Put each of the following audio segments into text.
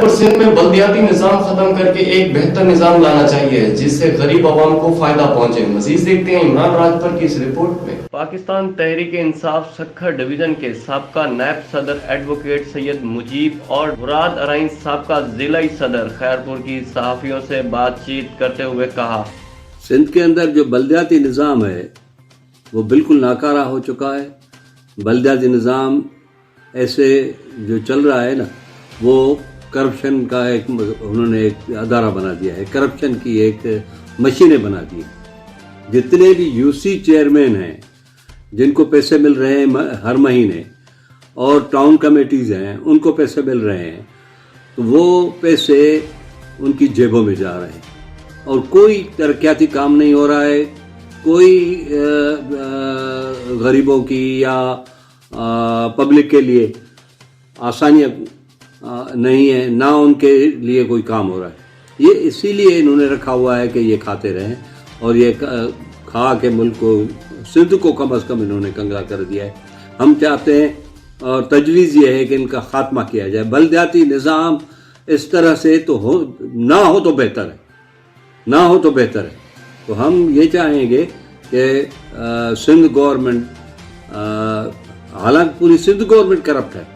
खैरपुर सिंध में बल्दियाती निजाम खत्म करके एक बेहतर निजाम लाना चाहिए जिससे गरीब आवाम को फायदा पहुंचे। मजीद देखते हैं इमरान राजपुर की इस रिपोर्ट में। पाकिस्तान तहरीक इंसाफ सक्खर डिवीजन के साबका नायब सदर एडवोकेट सैयद मुजीब और मुराद अराइन साबका जिलाई सदर खैरपुर की सहाफियों से बातचीत करते हुए कहा, सिंध के अंदर जो बल्दियाती निज़ाम है वो बिल्कुल नाकारा हो चुका है। बल्दियाती निज़ाम ऐसे जो चल रहा है ना, वो करप्शन का एक उन्होंने एक अदारा बना दिया है, करप्शन की एक मशीनें बना दी। जितने भी यूसी चेयरमैन हैं जिनको पैसे मिल रहे हैं हर महीने और टाउन कमेटीज़ हैं उनको पैसे मिल रहे हैं, तो वो पैसे उनकी जेबों में जा रहे हैं और कोई तरक्याती काम नहीं हो रहा है। कोई गरीबों की या पब्लिक के लिए आसानियाँ नहीं है, ना उनके लिए कोई काम हो रहा है। ये इसीलिए इन्होंने रखा हुआ है कि ये खाते रहें और ये खा के मुल्क को, सिंध को कम अज़ कम इन्होंने कंगाल कर दिया है। हम चाहते हैं और तजवीज़ ये है कि इनका खात्मा किया जाए। बल्दियाती निज़ाम इस तरह से तो ना हो तो बेहतर है, ना हो तो बेहतर है। तो हम ये चाहेंगे कि सिंध गवर्नमेंट, हालांकि पूरी सिंध गवर्नमेंट करप्ट है,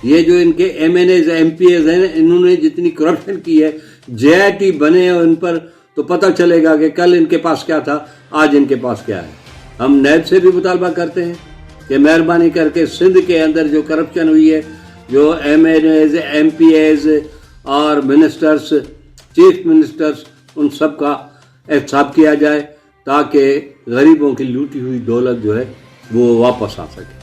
ये जो इनके MNAs MPAs हैं इन्होंने जितनी करप्शन की है, JIT बने और इन पर तो पता चलेगा कि कल इनके पास क्या था, आज इनके पास क्या है। हम नैब से भी मुतालबा करते हैं कि मेहरबानी करके सिंध के अंदर जो करप्शन हुई है, जो MNAs MPAs और मिनिस्टर्स, चीफ मिनिस्टर्स, उन सब का एहसाब किया जाए ताकि गरीबों की लूटी हुई दौलत जो है वो वापस आ सके।